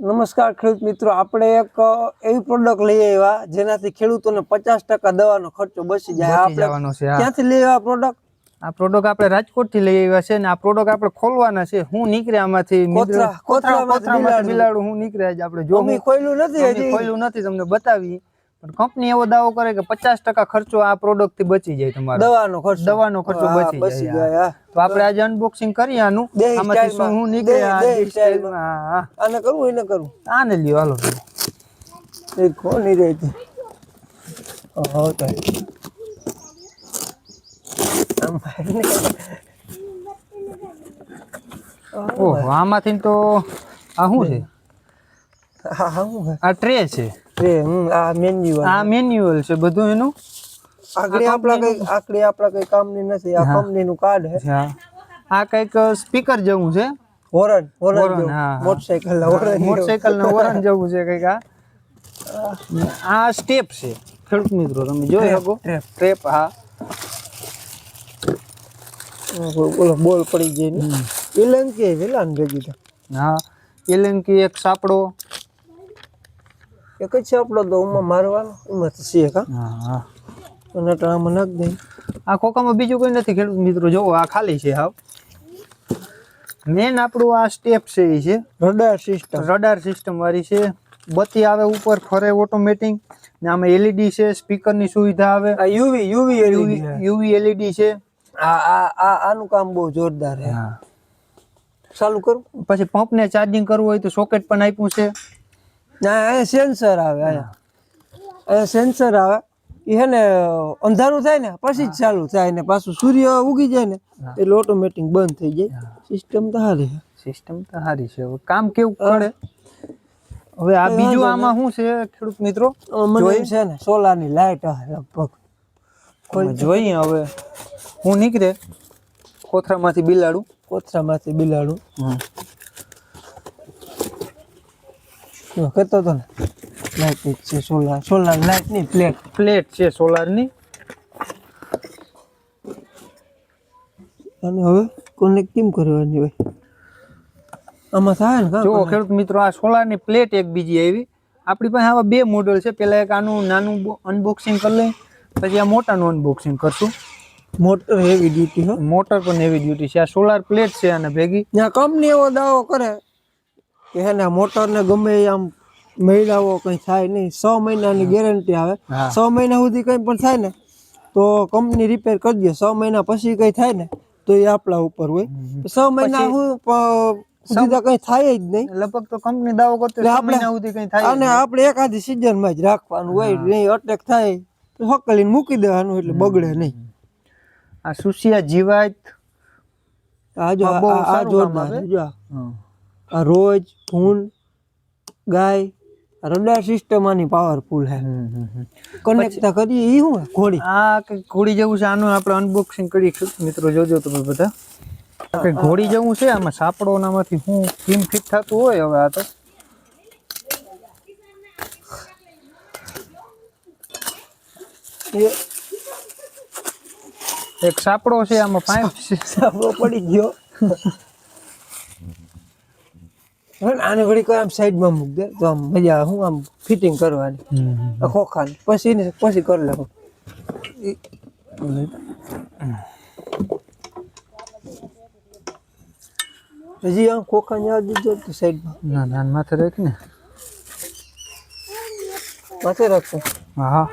નમસ્કાર ખેડૂત મિત્રો, આપણે એક એવી પ્રોડક્ટ લઈ આવ્યા જેનાથી ખેડૂતોને 50% દવાનો ખર્ચો બચી જાય. આપણે ક્યાંથી લઈ આવ્યા પ્રોડક્ટ? આ પ્રોડક્ટ આપણે રાજકોટ થી લઈ આવ્યા છે ને આ પ્રોડક્ટ આપણે ખોલવાના છે. હું નીકળે આમાંથી બિલાડું હું નીકળે આપણે જો ખોલ્યું નથી, ખોલ્યું નથી, તમને બતાવી. પણ કંપની એવો દાવો કરે કે 50% ખર્ચો આ પ્રોડક્ટ થી બચી જાય, તમારો દવાનો ખર્ચો બચી જાય. તો આપણે આજે અનબોક્સિંગ કરીએ આનું. આમાંથી શું હું નીકળે આને કરું એને કરું આને લ્યો હાલો. એ કોની રહી ઓહો, આમાંથી તો આ શું છે? આ ટ્રે છે. આ મેન્યુઅલ છે બધું એનું. આગળ આપણા કઈ કામની નથી. આ કંપનીનું કાર્ડ છે. આ કઈક સ્પીકર જેવું છે. હોરન મોટરસાઇકલ ના હોરન જેવું છે કઈક. આ સ્ટેપ છે ખેડૂત મિત્રો, તમે જોઈ શકો. સ્ટેપ. હા, બોલ પડી જાય. એલંકી વેલાન ભેગી તો. હા, એલંકી એક સાપડો. એક જ સાપડો તો ઉમાં મારવાનો ઉમાં તો છે. હા, અને આમાં નાખ દે. આ ખોખામાં બીજું કોઈ નથી ખેડૂત મિત્રો. જોવો આ ખાલી છે. હાવ મેન આપણું આ સ્ટેપ છે એ છે રડાર સિસ્ટમ વાળી છે. બત્તી આવે ઉપર, ફરે ઓટોમેટિક. ને આમાં એલઈડી છે, સ્પીકર ની સુવિધા આવે. યુવી એલઈડી છે. આનું કામ બહુ જોરદાર છે. ચાલુ કરું. પછી પંપ ને ચાર્જિંગ કરવું હોય તો સોકેટ પણ આપ્યું છે. ના, સેન્સર આવે. અહીંયા સેન્સર આવે. એ હે ને અંધારું થાય ને પછી જ ચાલુ થાય ને પાછું સૂર્ય ઉગી જાય ને એટલે ઓટોમેટિક બંધ થઈ જાય. સિસ્ટમ તો સારી છે. હવે કામ કેવું કરે. હવે આ બીજું આમાં શું છે ખેડૂત મિત્રો? જોઈ છે ને સોલારની લાઈટ લગભગ જોઈએ. હવે હું નીકળે કોથરામાંથી બિલાડું કહેતો હતો ને લાઈટ છે. સોલાર લાઈટ ની પ્લેટ છે સોલારની. અને હવે કનેક્ટ કેમ કરવાની હોય? આમાં થાય ને. જો ખેડૂત મિત્રો, આ સોલારની પ્લેટ એક બીજી આવી આપણી પાસે. આવા બે મોડેલ છે. પેલા એક આનું નાનું અનબોક્સિંગ કરી લઈ, પછી આ મોટાનું અનબોક્સિંગ કરશું. મોટર હેવી ડ્યુટી છે. મોટર પણ હેવી ડ્યુટી છે. આ સોલાર પ્લેટ છે અને ભેગી. કંપની એવો દાવો કરે કે હે ને મોટર ને ગમે આમ મહિલાઓ કઈ થાય નહીં. 6 મહિનાની ગેરંટી આવે. 6 મહિના સુધી કઈ પણ થાય ને તો કંપની રિપેર કરી દે. 6 મહિના પછી કઈ થાય ને તો એ આપણા ઉપર હોય. 6 મહિના સુધી કઈ થાય જ નહીં લગભગ. તો કંપની દાવો કરતી 6 મહિના સુધી કઈ થાય. અને આપણે એકાદી સીઝન માં જ રાખવાનું હોય. નહીં અટેક થાય તો હકલીને મૂકી દેવાનું એટલે બગડે નહીં. આ સુસિયા જીવાત આ જોરદાર. આ રોજ ભૂંડ ગાય રડાર સિસ્ટમ આની પાવરફુલ છે. કનેક્ટ કરીએ ઈ હું ઘોડી. આ કઈ ઘોડી જેવું છે. આનું આપણે અનબોક્સિંગ કરીએ મિત્રો. જોજો તમે બધા. કઈ ઘોડી જેવું છે. આમાં સાપડો નામાંથી હું કેમ ફિટ થતું હોય. હવે આ તો એક સાપડો છે. આમાં પાઇપ સાપડો પડી ગયો. આને ઘડી કોઈ આમ સાઈડમાં મૂક દે તો આમ મજા. હું આમ ફિટિંગ કરવાની ખોખાની પછી કરી લેવું. હજી આમ ખોખાની યાદ દીધો તો સાઈડમાં. ના માથે રાખ ને. માથે રાખશો? હા.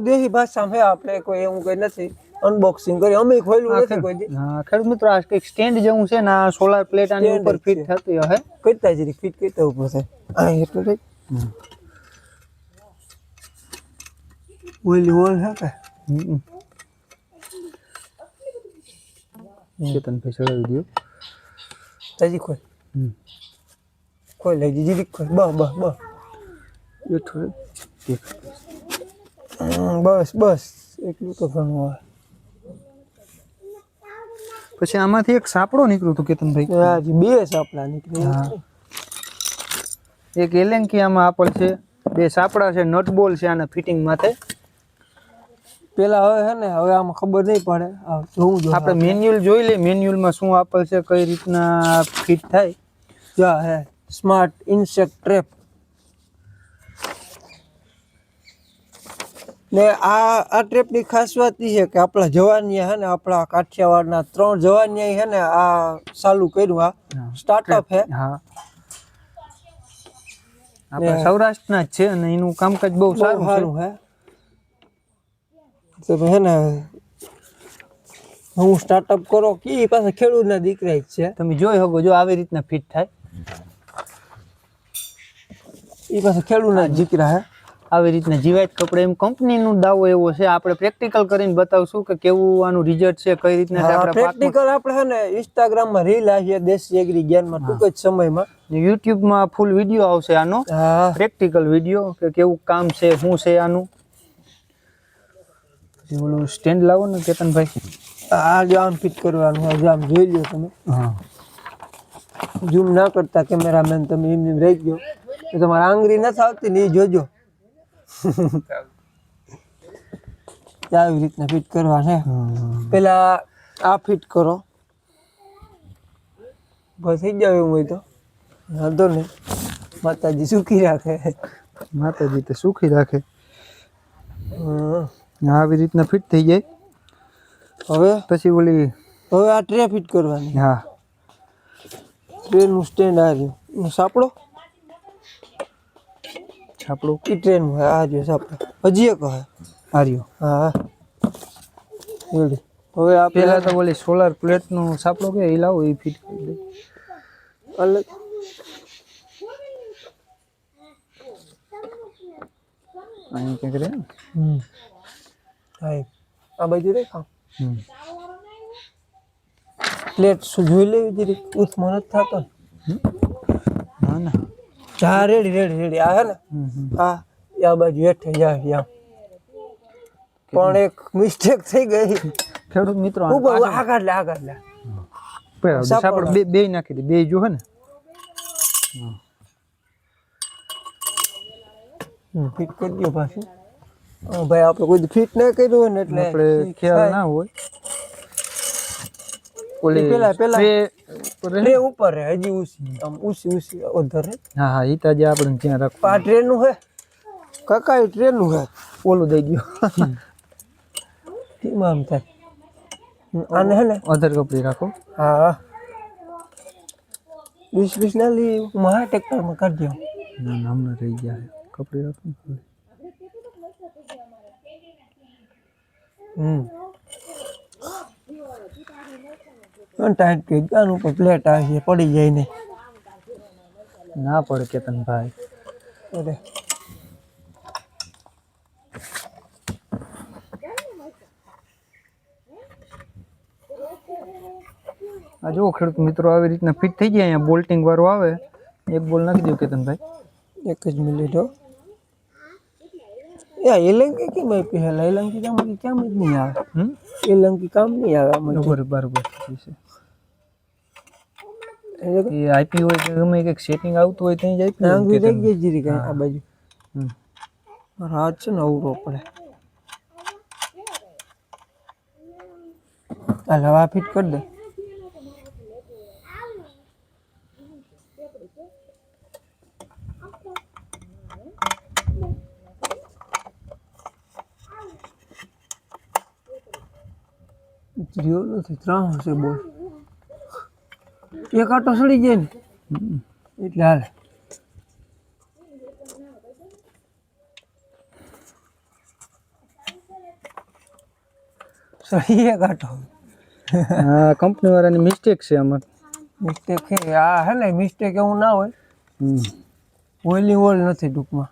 દેહી ભાષામાં હે. આપણે કોઈ એવું કઈ નથી અનબોક્સિંગ કરી. અમે ખોલ્યું નથી કોઈ દી. હા ખેડૂત મિત્રો, આ કઈક સ્ટેન્ડ જેવું છે ને. આ સોલાર પ્લેટ આની ઉપર ફિટ થતી હશે. કરતા જરી ફિટ કરતા ઉપર થાય. આ એટલું થઈ ઓલી હોલ હે કે ચેતન ભાઈ ચડાવી દો. હજી ખોલ લઈ જીરી ખોલ. બસ એટલું તો ઘણું હોય. પછી આમાંથી એક સાપડો નીકળ્યું હતું કેતનભાઈ. બે સાપડા નીકળ્યા. એક એલેન્કી આમાં આપેલ છે. બે સાપડા છે. નટ બોલ છે આના ફિટિંગ માટે. પેલા હવે હે ને હવે આમાં ખબર નહીં પડે જોવું જો આપણે મેન્યુઅલ જોઈ લે મેન્યુઅલમાં શું આપેલ છે કઈ રીતના ફિટ થાય જા હે સ્માર્ટ ઇન્સેક્ટ ટ્રેપ ને આ ટ્રેપની ખાસ વાત એ છે કે આપણા જવાનિયા હે ને આપણા કાઠિયાવાડના 3 જવાનિયા હે ને આ ચાલુ કર્યું આ સ્ટાર્ટઅપ હે હા આપણા સૌરાષ્ટ્રના જ છે અને એનું કામકાજ બહુ સારું હે તો હે ને હું સ્ટાર્ટઅપ કરો કે પાછા ખેડૂતના દીકરા જ છે તમે જોઈ શકો જો આવી રીતના ફિટ થાય એ પાછા ખેડૂતના દીકરા હે આવી રીતના જીવાત કપડે એમ કંપનીનું દાવો એવો છે આપણે પ્રેક્ટિકલ કરીને બતાવશું કે કેવું આનું રિઝલ્ટ છે કઈ રીતના છે આપણે પ્રેક્ટિકલ આપણે હે ને ઇન્સ્ટાગ્રામમાં રીલ આવશે દેશી એગ્રી જ્ઞાનમાં ટૂંક જ સમયમાં યુટ્યુબમાં ફૂલ વિડીયો આવશે આનો પ્રેક્ટિકલ વિડીયો કે કેવું કામ છે શું છે આનું ઓલું સ્ટેન્ડ લાવો ને કેતનભાઈ આ જો આમ ફિટ કરવાનું આજે આમ જોઈ લો તમે હા ઝૂમ ના કરતા કેમેરામેન તમે એમ રહી ગયો તો તમારે આંગળી નથી આવતી ને એ જોજો આવી રીતના ફિટ કરવા છે પેલા આ ફિટ કરો બસ થઈ જાવ એવું હોય તો વાંધો નહીં માતાજી સુખી રાખે માતાજી તો સુખી રાખે આવી રીતના ફિટ થઈ જાય હવે પછી ઓલી હવે આ ટ્રે ફિટ કરવાની હા ટ્રેનનું સ્ટેન્ડ આ રહ્યું સાપડો છાપડું ઈ ટ્રેનનું હે આ રહ્યો સાપડો હજી એક હે આર્યો હા રેડી હવે આ પેલા તો ઓલી સોલાર પ્લેટનું સાપડો કે એ લાવો એ ફિટ કરી દે અલગ અહીં કંઈક રહે ને હા આ બાજુ દેખાવ પ્લેટ શું જોઈ લેવી જરી ઉથમાં નથી થતો ના ના હા રેડી આ હે ને હા આ બાજુ હેઠે જાય આમ પણ એક મિસ્ટેક થઈ ગઈ ખેડૂત મિત્રો આગળ લે સાપડ બે નાખી દે બે જો હે ને ફિટ કરી દો પાછું ભાઈ આપણે કોઈ ફિટ ના કર્યું હોય ને એટલે આપણે ખ્યાલ ના હોય ઓલી પેલા ટ્રે ઉપર હે હજી ઊંચી ઉધર હે હા ઈ તાજે આપણે ત્યાં રાખો આ ટ્રેન નું હે કાકા એ ટ્રેન નું હે ઓલું દઈ દયો કેમ આમ થાય આને હે ને અધર કપડી રાખો હા 20 ના લી મહા ટ્રેક્ટરમાં કાઢ દો ના હમણાં રહી ગયા કપડી રાખો ટાઈટ કરી આનું ઉપર પ્લેટ આવી પડી જાય નહીં ના પડે કેતનભાઈ અરે આ જો ખેડૂત મિત્રો આવી રીતના ફિટ થઈ ગયા અહીંયા બોલ્ટિંગ વાળો આવે એક બોલ નાખી દો કેતનભાઈ એક જ મિનિટ હો એલંકી કેમ આપી હેલા એલંકી કામ જ નહીં આવે એલંકી કામ નહીં આવે બરોબર એ આઈપી હોય કે ગમે કંઈક સેટિંગ આવતું હોય ત્યાં જ આઈપી આંગળી રહી ગઈ જીરી કઈ આ બાજુ હાથ છે ને અવરો પડે હાલ હવા ફિટ કરી દે જીઓ નથી 3 હશે બોલ એક આટો સડી જાય ને એટલે હાલ સહી એક આટો હા કંપની વાળાની મિસ્ટેક છે આમાં મિસ્ટેક છે આ હે ને મિસ્ટેક એવું ના હોય ઓઇલી ઓઇલ નથી ટૂંકમાં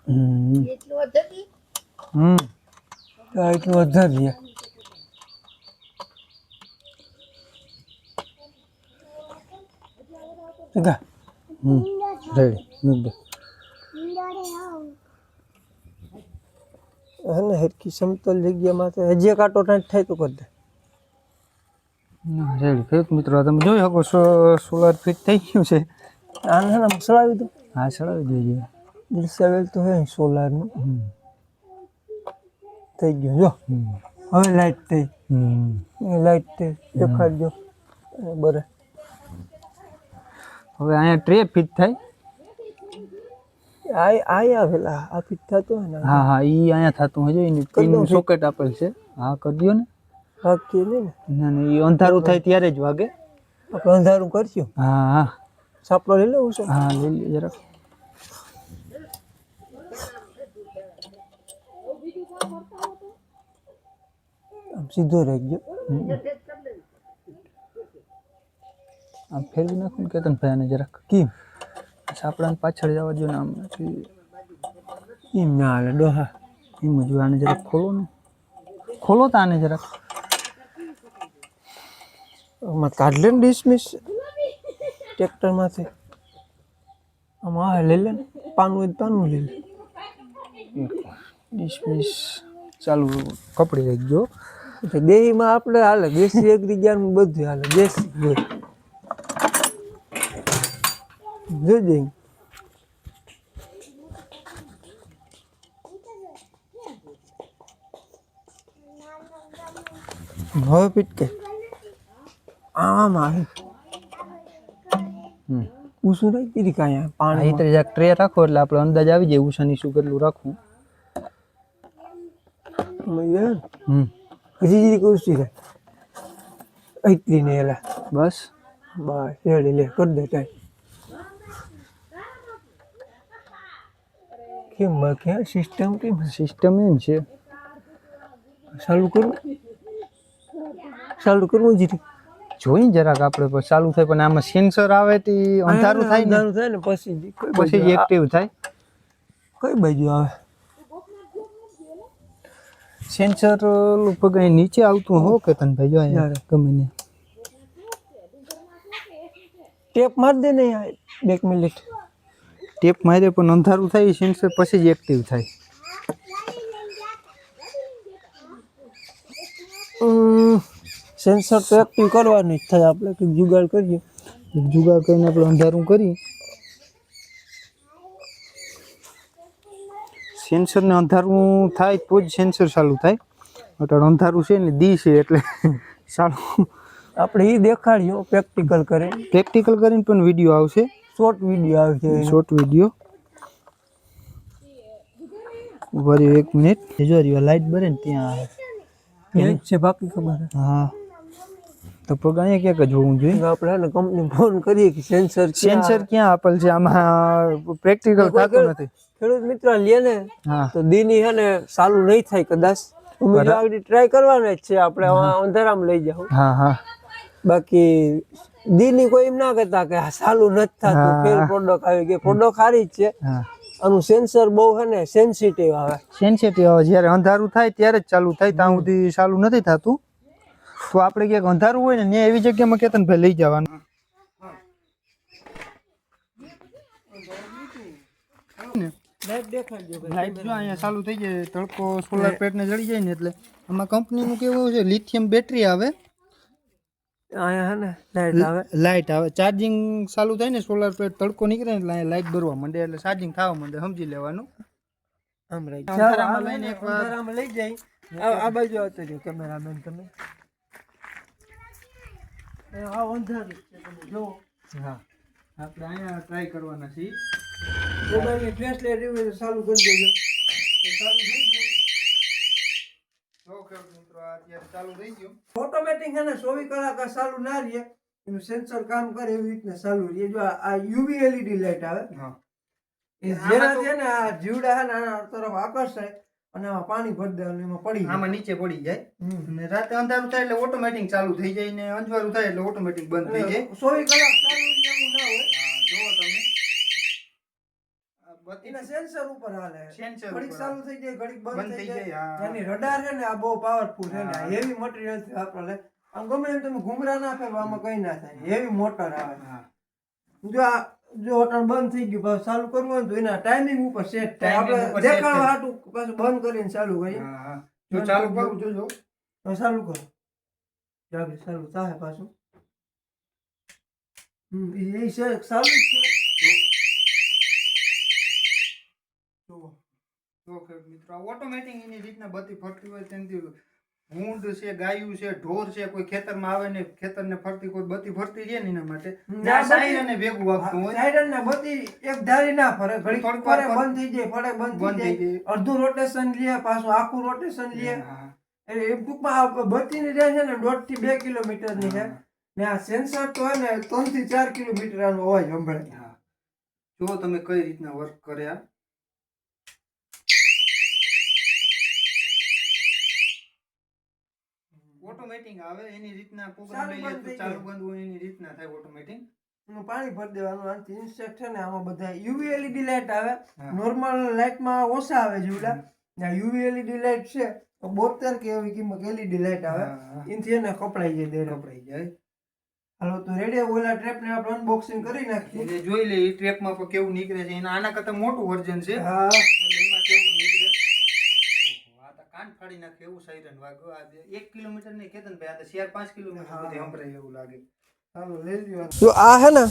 એટલું વધારે રેડી મૂક દે હે ને હરકી સમતલ જગ્યામાં તો હજી કાંટો ટાઈટ થાય તો કરી દે રેડી ખેડૂત મિત્રો તમે જોઈ શકો સોલાર ફિટ થઈ ગયું છે આને હે ને સળાવી દો હા સળાવી દેજો દિલસાવેલ તો હે સોલારનું થઈ ગયું જો હવે લાઈટ થઈ લાઈટ થઈ હમ. દેખાડજો બરે હવે અહીંયા ટ્રે ફિટ થાય. આયા પેલા આ ફિટ થતો હોય ને હા હા, ઈ અહીંયા થતું હોય એની કરી દઉં પિન fit? સોકેટ આપેલ છે. હા કરી દ્યો ને. હાકી નહીં ને ના ના, ઈ અંધારું થાય ત્યારે જ વાગે. આપણે અંધારું કરશું હા હા સાપડો લઈ લેવું છે હા, લઈ લ્યો જરાક. આમ સીધો રાખજો આમ ફેરવી નાખું ને કેતન ભાઈ આને જરાક. કેમ સાપડાને પાછળ જવા દો ને આમ. એમ ના હાલે ડોહા એમ જ આને જરાક ખોલો ને. ખોલો તો આને જરાક. આમાં કાઢ લે ને ડિસમિસ ટ્રેક્ટરમાંથી આમાં આ લઈ લે ને પાનું હોય તો પાનું લઈ લે ડિસમિસ ચાલુ કપડી રાખજો. એટલે દેહીમાં આપણે હાલે દેશી એગ્રી જ્ઞાન બધું હાલે દેશી બધું જોજે હવે પીટકે આમ આવે ઉસું નહીં કીધી કાંઈ આ પાણી ઈતરે જરાક ટ્રે રાખો એટલે આપણે અંદાજ આવી જાય ઉષાની શું કેટલું રાખવું. હજી કુસી રે એટલી ને એલા બસ બસ રેડી લે કરી દે ટાઈમ કેમ ક્યાં સિસ્ટમ કેમ સિસ્ટમ એમ છે. ચાલુ કરવું જીરી જોઈ જરાક આપણે પછી ચાલુ થાય પણ આમાં સેન્સર આવે તે અંધારું થાય ને અંધારું થાય ને પછી પછી જ એક્ટિવ થાય. કઈ બાજુ આવે સેન્સર લગભગ અહીં નીચે આવતું હો કેતન ભાઈ જો અહીંયા ગમે ને ટેપ માર દે ને યાર 1 મિનિટ ટેપ મારે પણ અંધારું થાય સેન્સર પછી જ એક્ટિવ થાય. સેન્સર તો એક્ટિવ કરવાનું જ થાય આપણે કંઈક જુગાડ કરીએ જુગાડ કરીને આપણે અંધારું કરી સેન્સર ને અંધારું થાય તો જ સેન્સર ચાલુ થાય. અત્યારે અંધારું છે ને દી છે એટલે ચાલુ આપણે એ દેખાડ્યું પ્રેક્ટિકલ કરે પ્રેક્ટિકલ કરીને પણ વિડીયો આવશે. શોર્ટ વિડીયો આવે છે શોર્ટ વિડીયો વરી 1 મિનિટ જો રહ્યો લાઈટ બરે ને ત્યાં આવે એ જ છે બાકી ખબર હા તો પગ અહીંયા ક્યાંક જ હોવું જોઈએ. આપણે ને કંપની ફોન કરીએ કે સેન્સર સેન્સર ક્યાં આપેલ છે આમાં પ્રેક્ટિકલ થતું નથી. ખેડૂત મિત્ર લે ને હા તો દીની હે ને ચાલુ નહીં થાય કદાચ અમે જો આગળ ટ્રાય કરવાના જ છે આપણે અંધારામાં લઈ જાવ હા હા બાકી દીની કોઈ એમ ના કહેતા કે આ ચાલુ નથી થતું ફેલ પ્રોડક્ટ આવી ગઈ પ્રોડક્ટ સારી જ છે હા આનું સેન્સર બહુ હે ને સેન્સિટિવ આવે સેન્સિટિવ આવે જ્યારે અંધારું થાય ત્યારે જ ચાલુ થાય ત્યાં સુધી ચાલુ નથી થતું. તો આપણે ક્યાંક અંધારું હોય ને ત્યાં એવી જગ્યામાં કેતન ભાઈ લઈ જવાનું. લાઈટ દેખાડજો લાઈટ જો અહીંયા ચાલુ થઈ જાય તડકો સોલાર પેટ ને જડી જાય ને એટલે આમાં કંપનીનું કેવું છે લિથિયમ બેટરી આવે અહીંયા હે ને લાઈટ આવે લાઈટ આવે ચાર્જિંગ ચાલુ થાય ને સોલાર પેટ તડકો નીકળે ને એટલે અહીંયા લાઈટ ભરવા માંડે એટલે ચાર્જિંગ થવા માંડે સમજી લેવાનું. આમ રહી અંધારામાં લઈને એકવાર અંધારામાં લઈ જાય આ બાજુ આવતો રહ્યો કેમેરામેન તમે આ અંધારું છે તમે જો હા આપણે અહીંયા ટ્રાય કરવાના છીએ. મોબાઈલની ફ્લેશ લાઈટ એવી રીતે ચાલુ કરી દેજો તો ચાલુ થઈ ગયું જો ખેડૂત મિત્રો આ અત્યારે ચાલુ થઈ ગયું. ઓટોમેટિક છે ને 24 કલાક આ ચાલુ ના રહે એનું સેન્સર કામ કરે એવી રીતના ચાલુ રહે જો આ યુવી એલઈડી લાઈટ આવે હા એ જેના છે ને આ જીવડા છે ને આના તરફ આકર્ષાય અને આમાં પાણી ભરી દેવાનું એમાં પડી જાય આમાં નીચે પડી જાય અને રાતે અંધારું થાય એટલે ઓટોમેટિક ચાલુ થઈ જાય ને અંજવાળું થાય એટલે ઓટોમેટિક બંધ થઈ જાય. 24 કલાક ચાલુ રહે એવું ના હોય જો તમે એના સેન્સર ઉપર હાલે સેન્સર ઘડીક ચાલુ થઈ જાય ઘડીક બંધ થઈ જાય હા. એની રડાર છે ને આ બહુ પાવરફુલ છે ને હેવી મટીરીયલ થી વાપરે આમ ગમે એમ તમે ઘુમરા ના ફેરવો આમાં કઈ ના થાય હેવી મોટર આવે હા જો આ જો હોટલ બંધ થઈ ગયું પાછું ચાલુ કરવું હોય તો એના ટાઈમિંગ ઉપર સેટ થાય Timing ઉપર આપણે set દેખાડવા થાય. હાટું પાછું બંધ કરીને ચાલુ કરીએ હા હા જો ચાલુ કરું જોજો હવે ચાલુ કરો જાગે ચાલુ થાય પાછું એ છે ચાલુ જ છે જો ખેડૂત મિત્રો ઓટોમેટિક એની રીતના બધી ફરતી હોય તેનાથી ભૂંડ છે, ગાયું છે, ઢોર છે, કોઈ ખેતરમાં આવે ને ખેતરને ફરતી કોઈ બત્તી ફરતી રહે ને એના માટે સાયરન ભેગું વાગતું હોય. સાયરન ને બત્તી એક ધારી ના ફરે, ઘડી ફરે બંધ થઈ જાય, ફરે બંધ થઈ જાય, અડધું રોટેશન લે, પાછું આખું રોટેશન લે. એટલે એ ટૂંકમાં બત્તીની રેન્જ છે ને 1.5 થી 2 કિલોમીટરની છે ને આ સેન્સર તો હે ને 3 થી 4 કિલોમીટર આનો અવાજ સંભળાય. જો તમે કઈ રીતના વર્ક કર્યા. ઓટોમેટિક આવે એની રીતના પ્રોગ્રામ લઈએ તો ચાલુ બંધ હોય એની રીતના થાય ઓટોમેટિક. પાણી ભરી દેવાનું. આનાથી ઇન્સ્ટેન્ટ છે ને આમાં બધા યુવી એલઈડી લાઇટ આવે, નોર્મલ લાઇટમાં ઓછા આવે જીવડા. ને યુવી એલઈડી લાઇટ છે તો 72 કે એવી કિંમત એલઈડી લાઇટ આવે, એનાથી એને કપડાઈ જાય, દેર કપડાઈ જાય. હાલો તો રેડી, ઓલા ટ્રેપ ને આપણે અનબોક્સિંગ કરી નાખીએ એટલે જોઈ લે એ ટ્રેપમાં પણ કેવું નીકળે છે. એના આના કરતા મોટું વર્ઝન છે. હા, એટલે એમાં કેવું નીકળે. આ તો કાન ફાડી નાખે એવું સાયરન વાગ્યો. આ 1 કિલોમીટર નહીં કેતન ભાઈ, આ તો 4-5 કિલોમીટર સુધી સંભળાય એવું લાગે. હાલો લઈ લ્યો. જો આ હે ને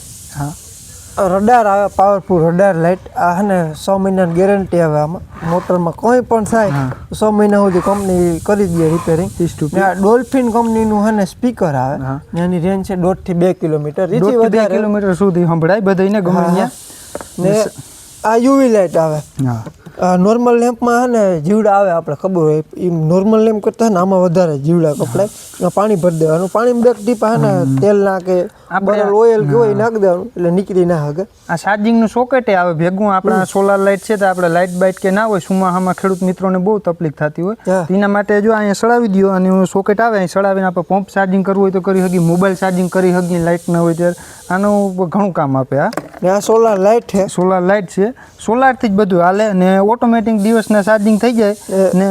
રડાર આવે, પાવરફુલ રડાર લાઇટ. આ હે ને 100 મહિનાની ગેરંટી આવે આમાં. મોટરમાં કોઈ પણ થાય 100 મહિના સુધી કંપની કરી દે રિપેરિંગ. આ ડોલ્ફિન કંપનીનું હે ને સ્પીકર આવે, એની રેન્જ છે 1.5 થી 2 કિલોમીટર. 2 કિલોમીટર સુધી સંભળાય બધાને ગમે ત્યાં. ને આ યુવી લાઇટ આવે. નોર્મલ લેમ્પમાં હે ને જીવડા આવે, આપણે ખબર હોય એ નોર્મલ લેમ્પ કરતા ને આમાં વધારે જીવડા કપડાય. એમાં પાણી ભરી દેવાનું, પાણી 2 ટીપા હે ને તેલ નાખે, બરલ ઓઇલ કે હોય નાખી દેવાનું એટલે નીકળી ના હકે. આ ચાર્જિંગનું સોકેટ આવે ભેગું. આપણા સોલાર લાઇટ છે તો આપણે લાઇટ બાઇટ કે ના હોય સુમાહામાં ખેડૂત મિત્રોને બહુ તકલીફ થતી હોય, એના માટે જો અહીંયા સળાવી દો અને સોકેટ આવે અહીં સળાવીને આપણે પંપ ચાર્જિંગ કરવું હોય તો કરી શકીએ, મોબાઈલ ચાર્જિંગ કરી શકીએ, લાઇટ ના હોય ત્યારે આનું ઘણું કામ આપે. આ સોલાર લાઇટ છે, સોલાર લાઇટ છે, સોલારથી જ બધું હાલે ને ઓટોમેટિક દિવસના ચાર્જિંગ થઈ જાય ને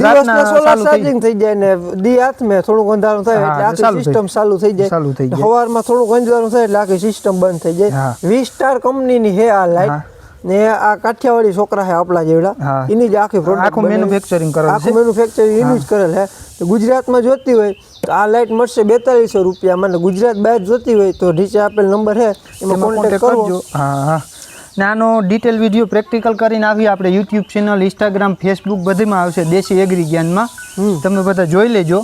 રાતના સોલાર ચાર્જિંગ થઈ જાય ને દી હાથમાં થોડુંક અંધારું થાય એટલે આખી સિસ્ટમ ચાલુ થઈ જાય. સવારમાં થોડુંક અંધારું થાય એટલે આખી સિસ્ટમ બંધ થઈ જાય. 20 સ્ટાર કંપનીની હે આ લાઇટ ને આ કાઠિયાવાડી છોકરા હે આપણા જેવડા, એની જ આખી પ્રોડક્ટ આખું મેન્યુફેક્ચરિંગ કરેલ છે, આખું મેન્યુફેક્ચરિંગ એનું જ કરેલ હે. તો ગુજરાતમાં જોતી હોય તો આ લાઇટ મળશે 4200 રૂપિયામાં, ને ગુજરાત બહાર જોતી હોય તો નીચે આપેલ નંબર હે એમાં કોન્ટેક્ટ કરજો. હા, ને આનો ડિટેલ વિડીયો પ્રેક્ટિકલ કરીને આવી આપણે યુટ્યુબ ચેનલ, ઇન્સ્ટાગ્રામ, ફેસબુક બધીમાં આવશે દેશી એગ્રી જ્ઞાનમાં. તમે બધા જોઈ લેજો.